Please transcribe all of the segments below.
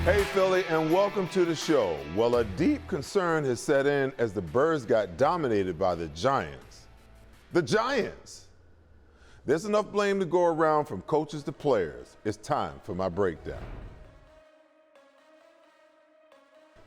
Hey, Philly, and welcome to the show. Well, a deep concern has set in as the Birds got dominated by the Giants. The Giants! There's enough blame to go around from coaches to players. It's time for my breakdown.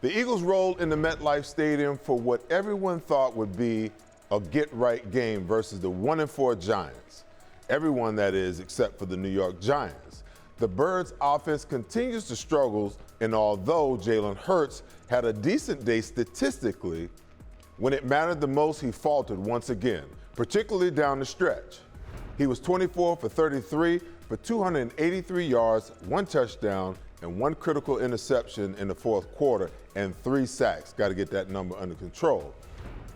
The Eagles rolled into MetLife Stadium for what everyone thought would be a get-right game versus the 1-4 Giants. Everyone, that is, except for the New York Giants. The Birds' offense continues to struggle, and although Jalen Hurts had a decent day statistically, when it mattered the most, he faltered once again, particularly down the stretch. He was 24 for 33 for 283 yards, 1 touchdown, and 1 critical interception in the fourth quarter, and 3 sacks. Got to get that number under control.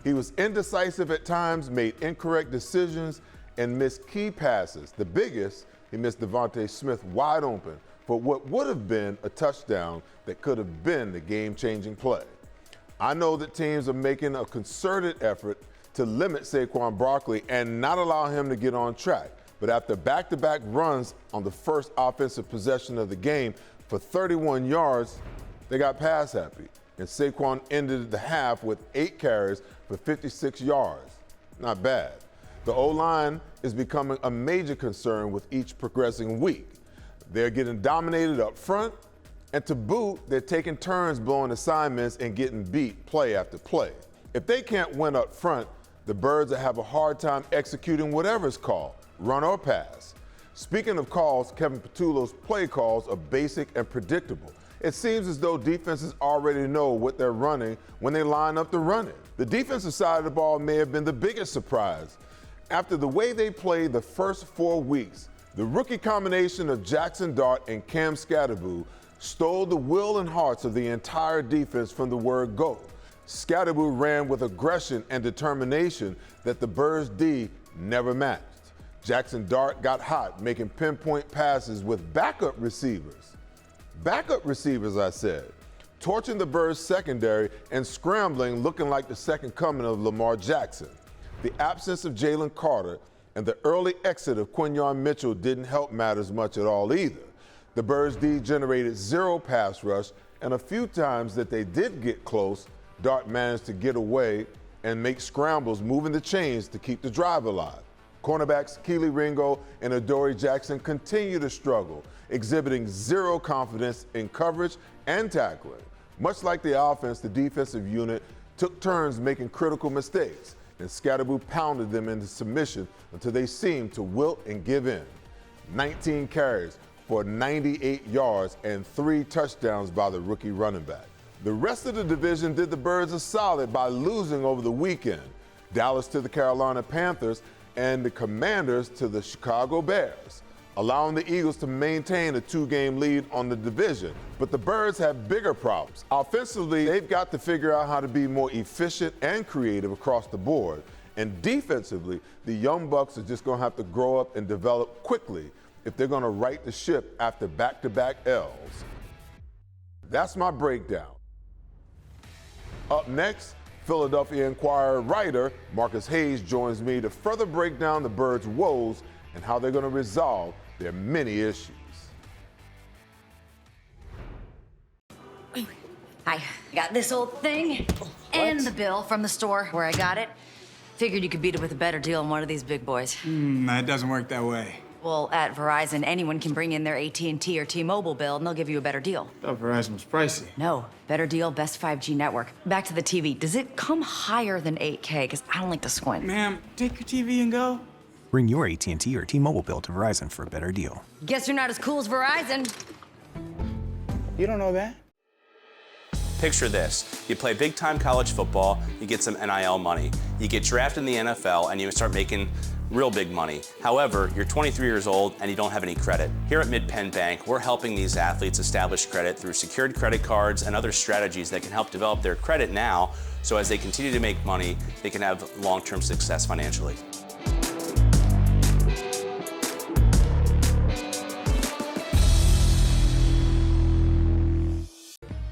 He was indecisive at times, made incorrect decisions, and missed key passes. The biggest, he missed Devontae Smith wide open for what would have been a touchdown that could have been the game-changing play. I know that teams are making a concerted effort to limit Saquon Barkley and not allow him to get on track. But after back-to-back runs on the first offensive possession of the game for 31 yards, they got pass happy. And Saquon ended the half with 8 carries for 56 yards. Not bad. The O-line is becoming a major concern with each progressing week. They're getting dominated up front, and to boot, they're taking turns blowing assignments and getting beat play after play. If they can't win up front, the Birds will have a hard time executing whatever's called, run or pass. Speaking of calls, Kevin Patullo's play calls are basic and predictable. It seems as though defenses already know what they're running when they line up to run it. The defensive side of the ball may have been the biggest surprise. After the way they played the first 4 weeks, the rookie combination of Jackson Dart and Cam Skattebo stole the will and hearts of the entire defense from the word go. Skattebo ran with aggression and determination that the Birds' D never matched. Jackson Dart got hot, making pinpoint passes with backup receivers. Backup receivers, I said, torching the Birds' secondary and scrambling, looking like the second coming of Lamar Jackson. The absence of Jalen Carter and the early exit of Quinyon Mitchell didn't help matters much at all either. The Birds' D generated 0 pass rush, and a few times that they did get close, Dart managed to get away and make scrambles, moving the chains to keep the drive alive. Cornerbacks Keely Ringo and Adoree Jackson continue to struggle, exhibiting 0 confidence in coverage and tackling. Much like the offense, the defensive unit took turns making critical mistakes, and Skattebo pounded them into submission until they seemed to wilt and give in. 19 carries for 98 yards and 3 touchdowns by the rookie running back. The rest of the division did the Birds a solid by losing over the weekend. Dallas to the Carolina Panthers and the Commanders to the Chicago Bears, allowing the Eagles to maintain a 2-game lead on the division. But the Birds have bigger problems. Offensively, they've got to figure out how to be more efficient and creative across the board. And defensively, the Young Bucks are just going to have to grow up and develop quickly if they're going to right the ship after back-to-back L's. That's my breakdown. Up next, Philadelphia Inquirer writer Marcus Hayes joins me to further break down the Birds' woes and how they're going to resolve their many issues. Hi, I got this old thing and the bill from the store where I got it. Figured you could beat it with a better deal than one of these big boys. That doesn't work that way. Well, at Verizon, anyone can bring in their AT&T or T-Mobile bill and they'll give you a better deal. I thought Verizon was pricey. No, better deal, best 5G network. Back to the TV. Does it come higher than 8K? Because I don't like to squint. Ma'am, take your TV and go. Bring your AT&T or T-Mobile bill to Verizon for a better deal. Guess you're not as cool as Verizon. You don't know that? Picture this. You play big-time college football, you get some NIL money. You get drafted in the NFL, and you start making real big money. However, you're 23 years old and you don't have any credit. Here at Mid-Penn Bank, we're helping these athletes establish credit through secured credit cards and other strategies that can help develop their credit now, so as they continue to make money, they can have long-term success financially.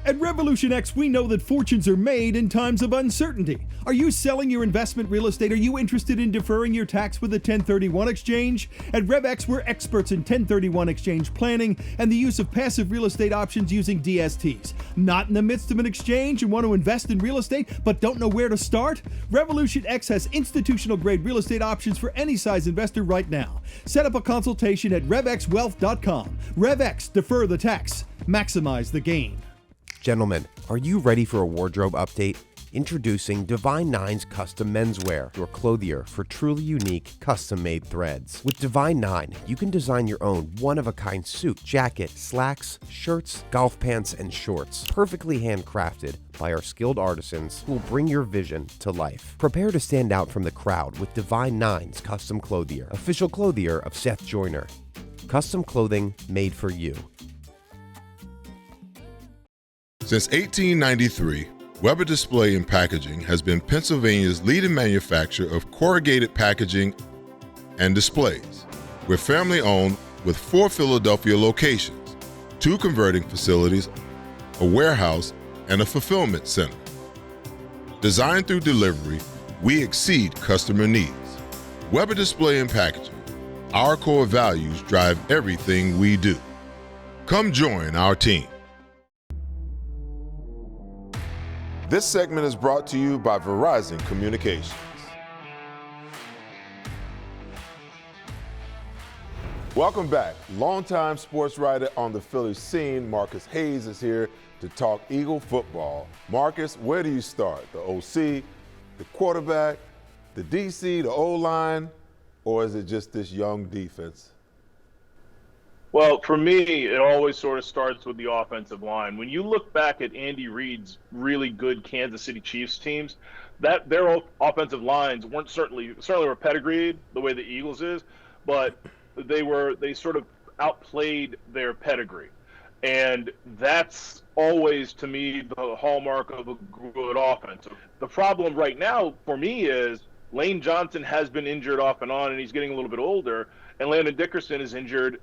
At Revolution X, we know that fortunes are made in times of uncertainty. Are you selling your investment real estate? Are you interested in deferring your tax with a 1031 exchange? At RevX, we're experts in 1031 exchange planning and the use of passive real estate options using DSTs. Not in the midst of an exchange and want to invest in real estate but don't know where to start? Revolution X has institutional grade real estate options for any size investor right now. Set up a consultation at RevXWealth.com. RevX, defer the tax, maximize the gain. Gentlemen, are you ready for a wardrobe update? Introducing Divine Nine's Custom Menswear, your clothier for truly unique, custom-made threads. With Divine Nine, you can design your own one-of-a-kind suit, jacket, slacks, shirts, golf pants, and shorts, perfectly handcrafted by our skilled artisans who will bring your vision to life. Prepare to stand out from the crowd with Divine Nine's Custom Clothier, official clothier of Seth Joyner. Custom clothing made for you. Since 1893, Weber Display and Packaging has been Pennsylvania's leading manufacturer of corrugated packaging and displays. We're family owned with 4 Philadelphia locations, 2 converting facilities, a warehouse, and a fulfillment center. Designed through delivery, we exceed customer needs. Weber Display and Packaging, our core values drive everything we do. Come join our team. This segment is brought to you by Verizon Communications. Welcome back. Longtime sports writer on the Philly scene, Marcus Hayes, is here to talk Eagle football. Marcus, where do you start? The OC, the quarterback, the DC, the O-line, or is it just this young defense? Well, for me, it always sort of starts with the offensive line. When you look back at Andy Reid's really good Kansas City Chiefs teams, that their offensive lines weren't certainly were pedigreed the way the Eagles is, but they sort of outplayed their pedigree. And that's always, to me, the hallmark of a good offense. The problem right now for me is Lane Johnson has been injured off and on, and he's getting a little bit older, and Landon Dickerson is injured,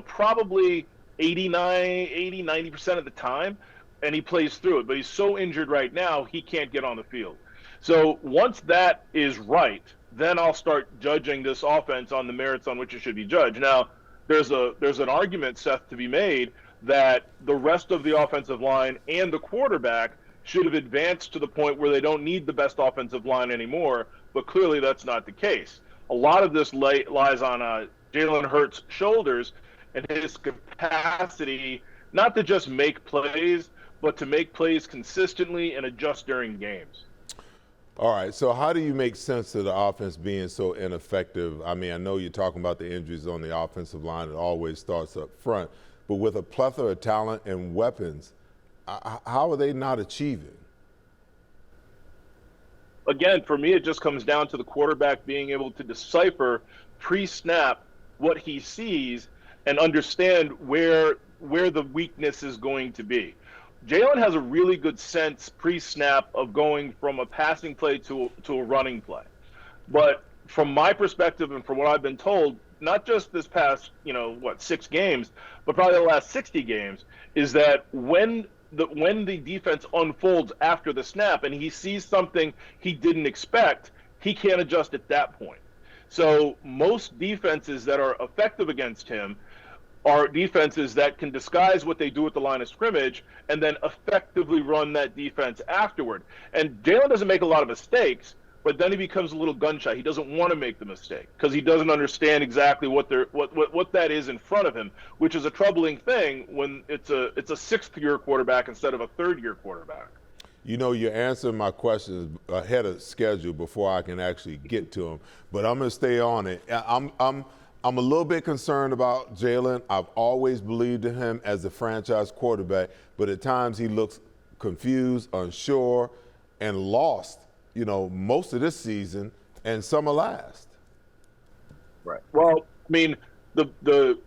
probably 90% of the time, and he plays through it. But he's so injured right now, he can't get on the field. So once that is right, then I'll start judging this offense on the merits on which it should be judged. Now, there's an argument, Seth, to be made that the rest of the offensive line and the quarterback should have advanced to the point where they don't need the best offensive line anymore, but clearly that's not the case. A lot of this lies on Jalen Hurts' shoulders and his capacity not to just make plays, but to make plays consistently and adjust during games. All right, so how do you make sense of the offense being so ineffective? I mean, I know you're talking about the injuries on the offensive line. It always starts up front. But with a plethora of talent and weapons, how are they not achieving? Again, for me, it just comes down to the quarterback being able to decipher pre-snap what he sees and understand where the weakness is going to be. Jalen has a really good sense pre-snap of going from a passing play to a running play. But from my perspective and from what I've been told, not just this past, 6 games, but probably the last 60 games, is that when the defense unfolds after the snap and he sees something he didn't expect, he can't adjust at that point. So most defenses that are effective against him are defenses that can disguise what they do at the line of scrimmage and then effectively run that defense afterward. And Jalen doesn't make a lot of mistakes, but then he becomes a little gun shy. He doesn't want to make the mistake because he doesn't understand exactly what that is in front of him, which is a troubling thing when it's a sixth-year quarterback instead of a third-year quarterback. You're answering my questions ahead of schedule before I can actually get to them, but I'm going to stay on it. I'm a little bit concerned about Jalen. I've always believed in him as a franchise quarterback, but at times he looks confused, unsure, and lost, most of this season and some of last. Right. Well, I mean, the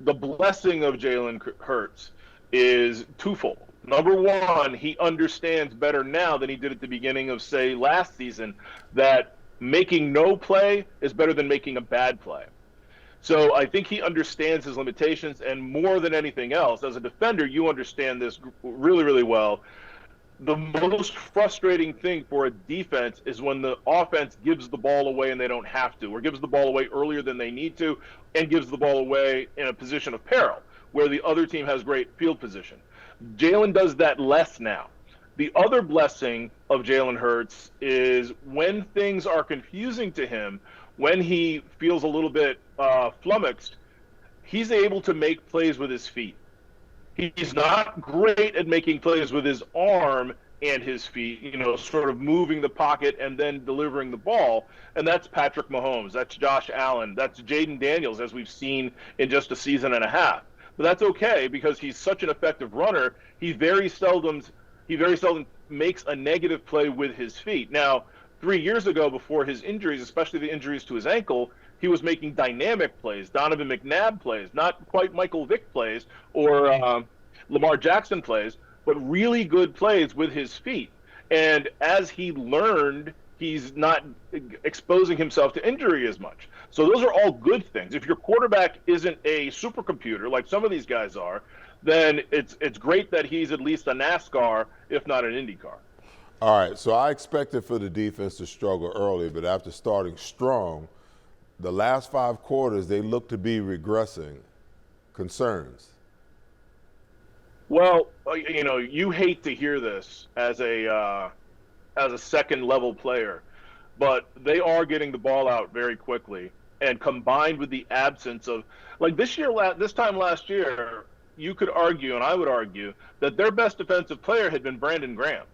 blessing of Jalen Hurts is twofold. Number one, he understands better now than he did at the beginning of, say, last season, that making no play is better than making a bad play. So I think he understands his limitations, and more than anything else, as a defender, you understand this really, really well. The most frustrating thing for a defense is when the offense gives the ball away and they don't have to, or gives the ball away earlier than they need to, and gives the ball away in a position of peril, where the other team has great field position. Jalen does that less now. The other blessing of Jalen Hurts is when things are confusing to him, when he feels a little bit flummoxed, he's able to make plays with his feet. He's not great at making plays with his arm and his feet, sort of moving the pocket and then delivering the ball. And that's Patrick Mahomes. That's Josh Allen. That's Jaden Daniels, as we've seen in just a season and a half. But that's okay because he's such an effective runner. He very seldom makes a negative play with his feet. Now, 3 years ago, before his injuries, especially the injuries to his ankle, he was making dynamic plays, Donovan McNabb plays, not quite Michael Vick plays or Lamar Jackson plays, but really good plays with his feet. And as he learned, he's not exposing himself to injury as much. So those are all good things. If your quarterback isn't a supercomputer like some of these guys are, then it's great that he's at least a NASCAR, if not an IndyCar. All right, so I expected for the defense to struggle early, but after starting strong, the last 5 quarters, they look to be regressing. Concerns? Well, you hate to hear this as a second-level player, but they are getting the ball out very quickly. And combined with the absence of, like this time last year, you could argue, and I would argue, that their best defensive player had been Brandon Graham.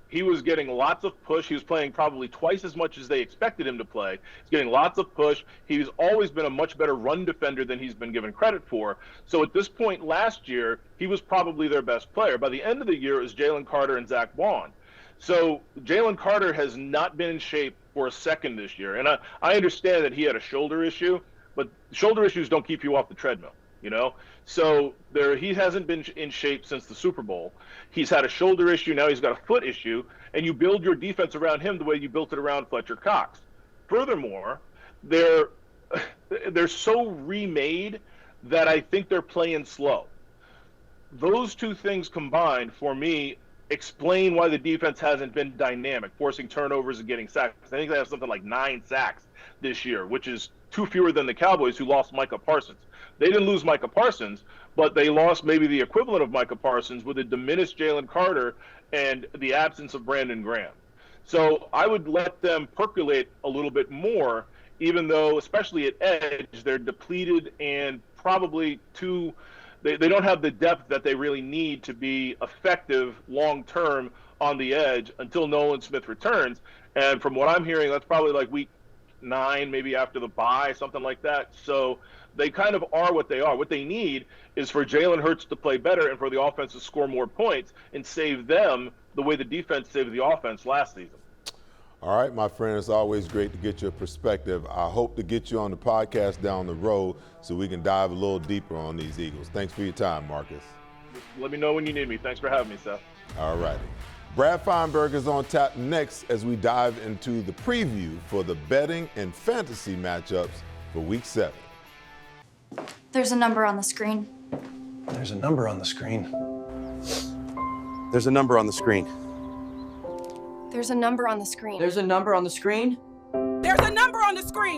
He was getting lots of push. He was playing probably twice as much as they expected him to play. He's getting lots of push. He's always been a much better run defender than he's been given credit for. So at this point last year, he was probably their best player. By the end of the year, it was Jalen Carter and Zach Bond. So Jalen Carter has not been in shape for a second this year. And I understand that he had a shoulder issue, but shoulder issues don't keep you off the treadmill. So he hasn't been in shape since the Super Bowl. He's had a shoulder issue. Now he's got a foot issue, and you build your defense around him the way you built it around Fletcher Cox. Furthermore, they're so remade that I think they're playing slow. Those two things combined, for me, explain why the defense hasn't been dynamic, forcing turnovers and getting sacks. I think they have something like 9 sacks this year, which is 2 fewer than the Cowboys, who lost Micah Parsons. They didn't lose Micah Parsons, but they lost maybe the equivalent of Micah Parsons with a diminished Jalen Carter and the absence of Brandon Graham. So I would let them percolate a little bit more, even though, especially at edge, they're depleted and probably they don't have the depth that they really need to be effective long-term on the edge until Nolan Smith returns. And from what I'm hearing, that's probably like week 9, maybe after the bye, something like that. So they kind of are what they are. What they need is for Jalen Hurts to play better and for the offense to score more points and save them the way the defense saved the offense last season. All right, my friend, it's always great to get your perspective. I hope to get you on the podcast down the road so we can dive a little deeper on these Eagles. Thanks for your time, Marcus. Let me know when you need me. Thanks for having me, Seth. All righty. Brad Feinberg is on tap next as we dive into the preview for the betting and fantasy matchups for Week 7. There's a number on the screen. There's a number on the screen. There's a number on the screen. There's a number on the screen. There's a number on the screen. There's a number on the screen.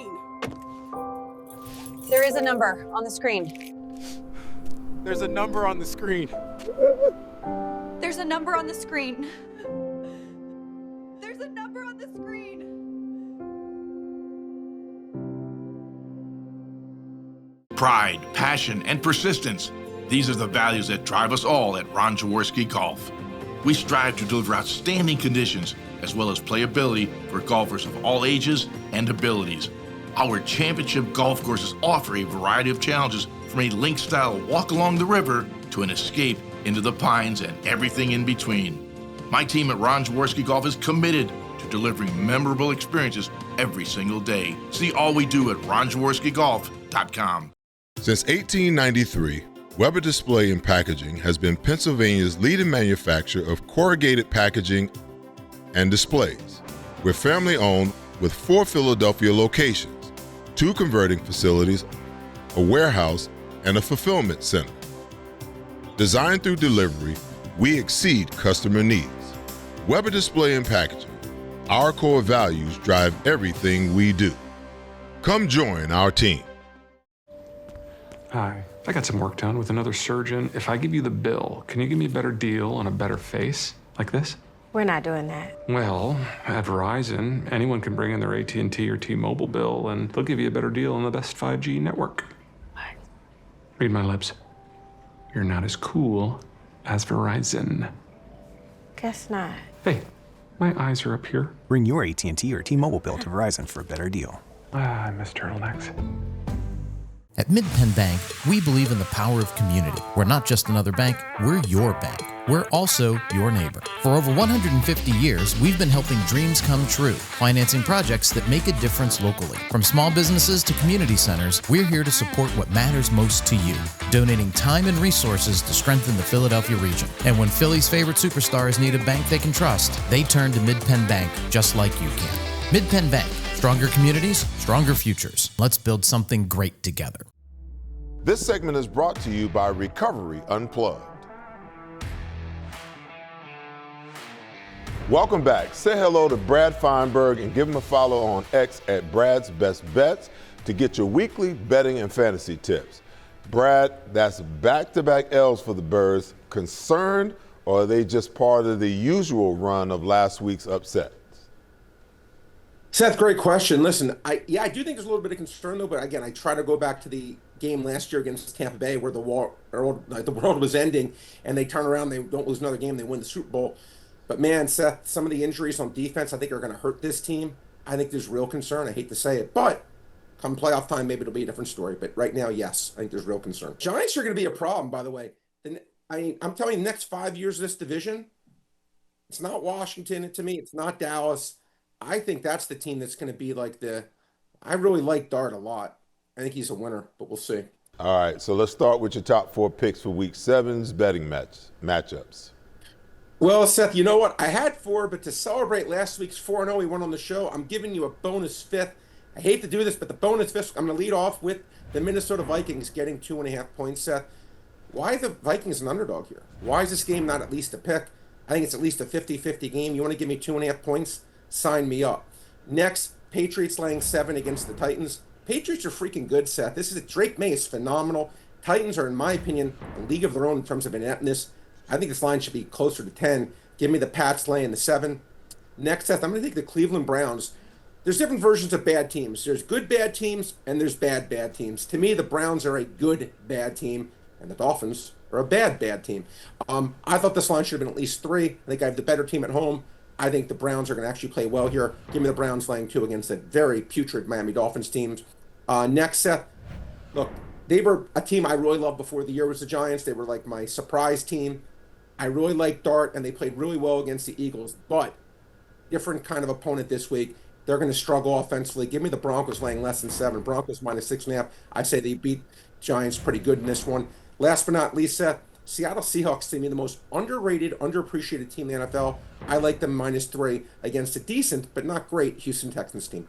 There is a number on the screen. There's a number on the screen. There's a number on the screen. There's a number on the screen. Pride, passion, and persistence. These are the values that drive us all at Ron Jaworski Golf. We strive to deliver outstanding conditions as well as playability for golfers of all ages and abilities. Our championship golf courses offer a variety of challenges from a link-style walk along the river to an escape into the pines and everything in between. My team at Ron Jaworski Golf is committed to delivering memorable experiences every single day. See all we do at ronjaworskigolf.com. Since 1893, Weber Display and Packaging has been Pennsylvania's leading manufacturer of corrugated packaging and displays. We're family-owned with 4 Philadelphia locations, 2 converting facilities, a warehouse, and a fulfillment center. Designed through delivery, we exceed customer needs. Weber Display and Packaging. Our core values drive everything we do. Come join our team. Hi, I got some work done with another surgeon. If I give you the bill, can you give me a better deal on a better face? Like this? We're not doing that. Well, at Verizon, anyone can bring in their AT&T or T-Mobile bill, and they'll give you a better deal on the best 5G network. What? Read my lips. You're not as cool as Verizon. Guess not. Hey, my eyes are up here. Bring your AT&T or T-Mobile bill to Verizon for a better deal. I miss turtlenecks. At MidPenn Bank, we believe in the power of community. We're not just another bank, we're your bank. We're also your neighbor. For over 150 years, we've been helping dreams come true, financing projects that make a difference locally. From small businesses to community centers, we're here to support what matters most to you, donating time and resources to strengthen the Philadelphia region. And when Philly's favorite superstars need a bank they can trust, they turn to MidPenn Bank just like you can. MidPenn Bank. Stronger communities, stronger futures. Let's build something great together. This segment is brought to you by Recovery Unplugged. Welcome back. Say hello to Brad Feinberg and give him a follow on X at Brad's Best Bets to get your weekly betting and fantasy tips. Brad, that's back-to-back L's for the Birds. Concerned, or are they just part of the usual run of last week's upset? Seth, great question. Listen, I do think there's a little bit of concern, though, but again, I try to go back to the game last year against Tampa Bay where the world was ending, and they turn around, they don't lose another game, they win the Super Bowl. But man, Seth, some of the injuries on defense I think are going to hurt this team. I think there's real concern. I hate to say it, but come playoff time, maybe it'll be a different story. But right now, yes, I think there's real concern. Giants are going to be a problem, by the way. I'm telling you, the next 5 years of this division, it's not Washington to me. It's not Dallas. I think that's the team that's going to be like I really like Dart a lot. I think he's a winner, but we'll see. All right, so let's start with your top 4 picks for Week 7's betting matchups. Well, Seth, you know what? I had 4, but to celebrate last week's 4-0 we won on the show, I'm giving you a bonus 5th. I hate to do this, but the bonus 5th, I'm going to lead off with the Minnesota Vikings getting 2.5 points, Seth. Why are the Vikings an underdog here? Why is this game not at least a pick? I think it's at least a 50-50 game. You want to give me 2.5 points? Sign me up. Next, Patriots laying 7 against the Titans. Patriots are freaking good, Seth. Drake May is phenomenal. Titans are, in my opinion, a league of their own in terms of ineptness. I think this line should be closer to 10. Give me the Pats laying the 7. Next, Seth, I'm going to take the Cleveland Browns. There's different versions of bad teams. There's good bad teams, and there's bad teams. To me, the Browns are a good bad team, and the Dolphins are a bad team. I thought this line should have been at least 3. I think I have the better team at home. I think the Browns are going to actually play well here. Give me the Browns laying 2 against a very putrid Miami Dolphins team. Next, Seth, look, they were a team I really loved before the year was the Giants. They were like my surprise team. I really liked Dart, and they played really well against the Eagles, but different kind of opponent this week. They're going to struggle offensively. Give me the Broncos laying less than 7. Broncos minus 6.5. I say they beat Giants pretty good in this one. Last but not least, Seth, Seattle Seahawks to me the most underrated, underappreciated team in the NFL. I like them minus 3 against a decent but not great Houston Texans team.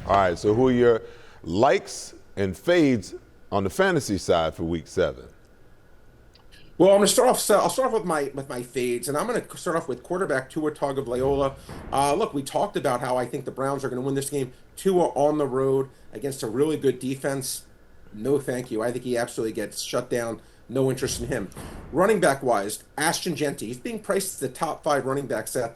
All right, so who are your likes and fades on the fantasy side for Week 7? Well, I'm going to start off. I'll start off with my fades, and I'm going to start off with quarterback Tua Tagovailoa. Look, we talked about how I think the Browns are going to win this game. Tua on the road against a really good defense. No, thank you. I think he absolutely gets shut down. No interest in him. Running back wise, Ashton Genty. He's being priced as the top 5 running back, Seth.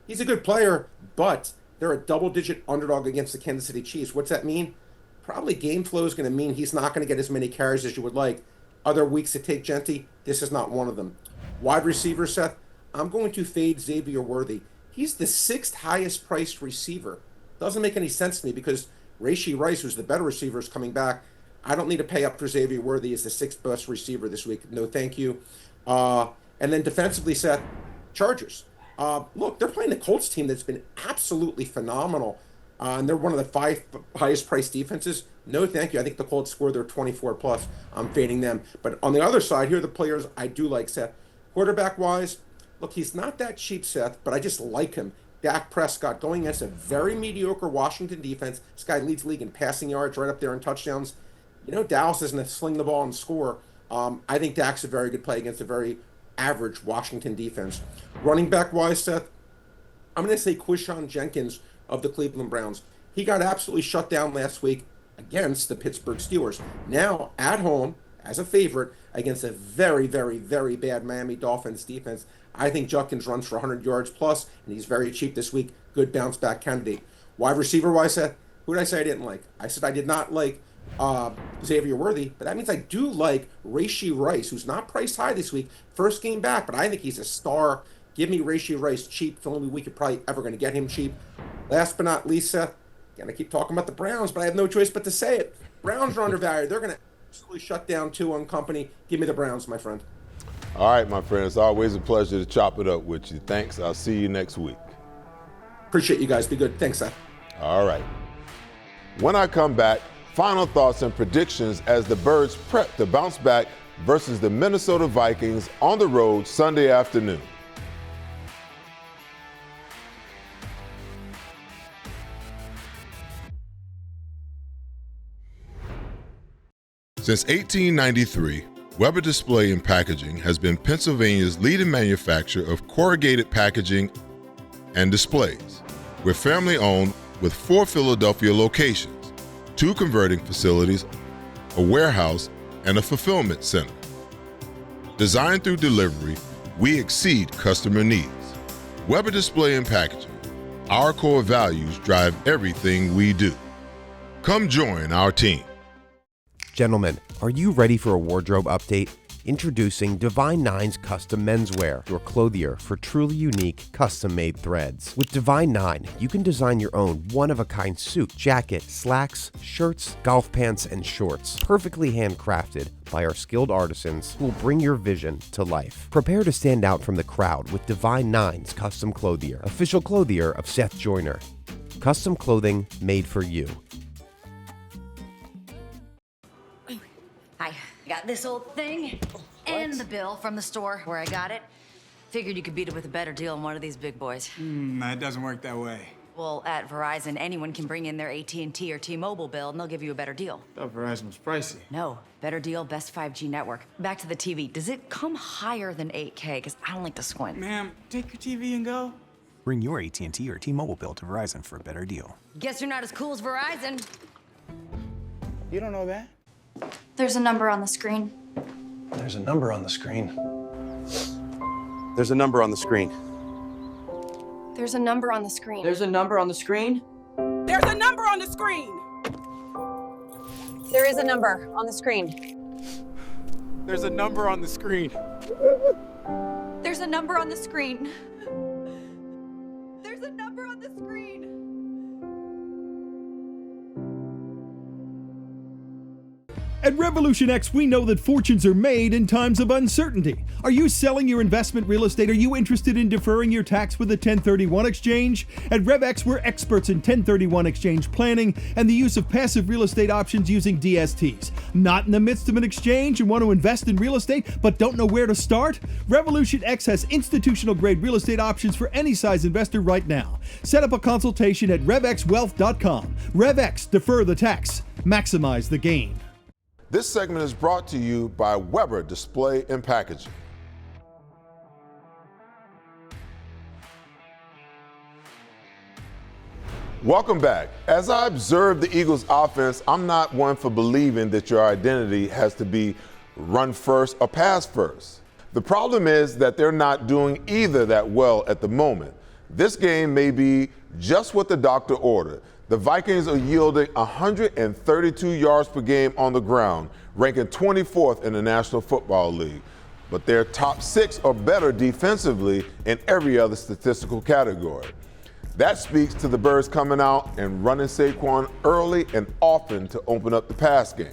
He's a good player, but they're a double-digit underdog against the Kansas City Chiefs. What's that mean? Probably game flow is going to mean he's not going to get as many carries as you would like. Other weeks to take Genty, this is not one of them. Wide receiver, Seth, I'm going to fade Xavier Worthy. He's the 6th highest priced receiver. Doesn't make any sense to me because Rashee Rice, who's the better receiver, is coming back. I don't need to pay up for Xavier Worthy as the 6th best receiver this week. No, thank you. And then defensively, Seth, Chargers. Look, they're playing the Colts team that's been absolutely phenomenal. And they're one of the 5 highest priced defenses. No, thank you. I think the Colts score their 24 plus. I'm fading them. But on the other side, here are the players I do like, Seth. Quarterback wise, look, he's not that cheap, Seth, but I just like him. Dak Prescott going against a very mediocre Washington defense. This guy leads the league in passing yards, right up there in touchdowns. Dallas isn't a sling the ball and score. I think Dak's a very good play against a very average Washington defense. Running back wise, Seth, I'm going to say Quishon Jenkins of the Cleveland Browns. He got absolutely shut down last week against the Pittsburgh Steelers. Now, at home, as a favorite, against a very, very, very bad Miami Dolphins defense, I think Judkins runs for 100 yards plus, and he's very cheap this week. Good bounce back candidate. Wide receiver wise, Seth, who did I say I didn't like? I said I did not like Xavier Worthy, but that means I do like Rashee Rice, who's not priced high this week. First game back, but I think he's a star. Give me Rashee Rice cheap. The only week you're probably ever going to get him cheap. Last but not least, Seth, I keep talking about the Browns, but I have no choice but to say it. Browns are undervalued. They're going to absolutely shut down 2-1 company. Give me the Browns, my friend. All right, my friend. It's always a pleasure to chop it up with you. Thanks. I'll see you next week. Appreciate you guys. Be good. Thanks, Seth. All right. When I come back, final thoughts and predictions as the Birds prep to bounce back versus the Minnesota Vikings on the road Sunday afternoon. Since 1893, Weber Display and Packaging has been Pennsylvania's leading manufacturer of corrugated packaging and displays. We're family-owned with 4 Philadelphia locations, 2 converting facilities, a warehouse, and a fulfillment center. Designed through delivery, we exceed customer needs. Weber Display and Packaging. Our core values drive everything we do. Come join our team. Gentlemen, are you ready for a wardrobe update? Introducing Divine Nine's Custom Menswear, your clothier for truly unique, custom-made threads. With Divine Nine, you can design your own one-of-a-kind suit, jacket, slacks, shirts, golf pants, and shorts, perfectly handcrafted by our skilled artisans who will bring your vision to life. Prepare to stand out from the crowd with Divine Nine's Custom Clothier, official clothier of Seth Joyner. Custom clothing made for you. I got this old thing and the bill from the store where I got it. Figured you could beat it with a better deal than one of these big boys. That doesn't work that way. Well, at Verizon, anyone can bring in their AT&T or T-Mobile bill and they'll give you a better deal. I thought Verizon was pricey. No, better deal, best 5G network. Back to the TV. Does it come higher than 8K? Because I don't like to squint. Ma'am, take your TV and go. Bring your AT&T or T-Mobile bill to Verizon for a better deal. Guess you're not as cool as Verizon. You don't know that? There's a number on the screen. There's a number on the screen. There's a number on the screen. There's a number on the screen. There's a number on the screen. There's a number on the screen. There is a number on the screen. There's a number on the screen. There's a number on the screen. There's a number on the screen. At Revolution X, we know that fortunes are made in times of uncertainty. Are you selling your investment real estate? Are you interested in deferring your tax with a 1031 exchange? At RevX, we're experts in 1031 exchange planning and the use of passive real estate options using DSTs. Not in the midst of an exchange and want to invest in real estate but don't know where to start? Revolution X has institutional grade real estate options for any size investor right now. Set up a consultation at RevXWealth.com. RevX, defer the tax, maximize the gain. This segment is brought to you by Weber Display and Packaging. Welcome back. As I observe the Eagles' offense, I'm not one for believing that your identity has to be run first or pass first. The problem is that they're not doing either that well at the moment. This game may be just what the doctor ordered. The Vikings are yielding 132 yards per game on the ground, ranking 24th in the National Football League. But they're top 6 or better defensively in every other statistical category. That speaks to the Birds coming out and running Saquon early and often to open up the pass game.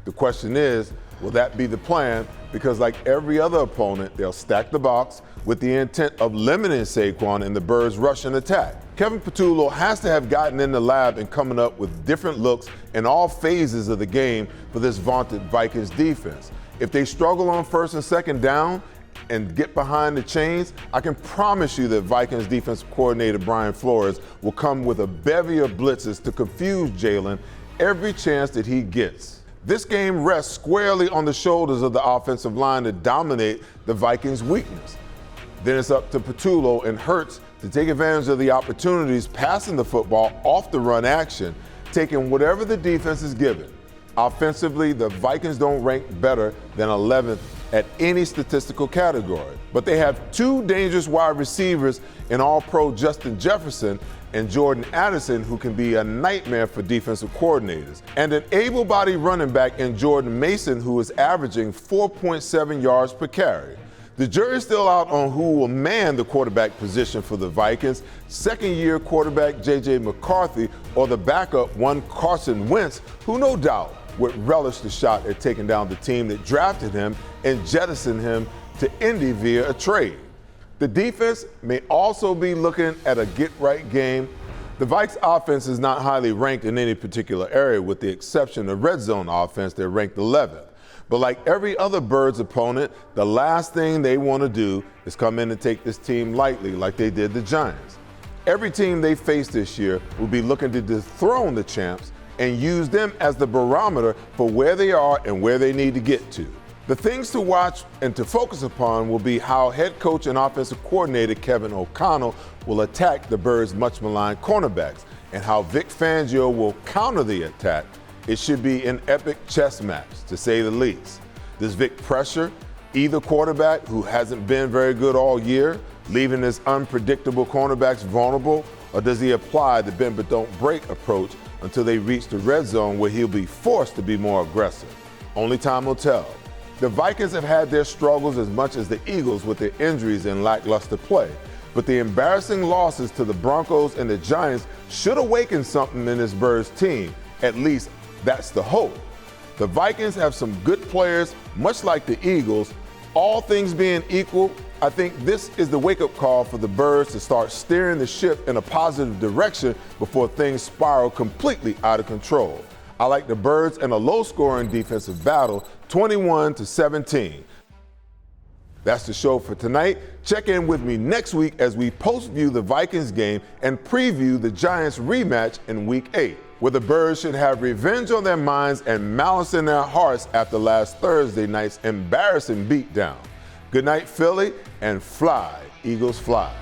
The question is, will that be the plan? Because like every other opponent, they'll stack the box with the intent of limiting Saquon in the Birds' rushing attack. Kevin Patullo has to have gotten in the lab and coming up with different looks in all phases of the game for this vaunted Vikings defense. If they struggle on first and second down and get behind the chains, I can promise you that Vikings defensive coordinator Brian Flores will come with a bevy of blitzes to confuse Jalen every chance that he gets. This game rests squarely on the shoulders of the offensive line to dominate the Vikings' weakness. Then it's up to Patullo and Hurts to take advantage of the opportunities passing the football off the run action, taking whatever the defense is given. Offensively, the Vikings don't rank better than 11th at any statistical category, but they have two dangerous wide receivers in All-Pro Justin Jefferson and Jordan Addison, who can be a nightmare for defensive coordinators, and an able-bodied running back in Jordan Mason, who is averaging 4.7 yards per carry. The jury's still out on who will man the quarterback position for the Vikings, second-year quarterback J.J. McCarthy or the backup one Carson Wentz, who no doubt would relish the shot at taking down the team that drafted him and jettisoned him to Indy via a trade. The defense may also be looking at a get-right game. The Vikes offense is not highly ranked in any particular area, with the exception of red zone offense. They're ranked 11th. But like every other Birds opponent, the last thing they want to do is come in and take this team lightly like they did the Giants. Every team they face this year will be looking to dethrone the champs and use them as the barometer for where they are and where they need to get to. The things to watch and to focus upon will be how head coach and offensive coordinator Kevin O'Connell will attack the Birds' much maligned cornerbacks, and how Vic Fangio will counter the attack. It should be an epic chess match, to say the least. Does Vic pressure either quarterback who hasn't been very good all year, leaving his unpredictable cornerbacks vulnerable, or does he apply the bend but don't break approach until they reach the red zone where he'll be forced to be more aggressive? Only time will tell. The Vikings have had their struggles as much as the Eagles with their injuries and lackluster play, but the embarrassing losses to the Broncos and the Giants should awaken something in this Birds team. At least that's the hope. The Vikings have some good players, much like the Eagles. All things being equal, I think this is the wake-up call for the Birds to start steering the ship in a positive direction before things spiral completely out of control. I like the Birds in a low-scoring defensive battle, 21-17. That's the show for tonight. Check in with me next week as we post-view the Vikings game and preview the Giants rematch in Week 8, where the Birds should have revenge on their minds and malice in their hearts after last Thursday night's embarrassing beatdown. Good night, Philly, and fly, Eagles fly.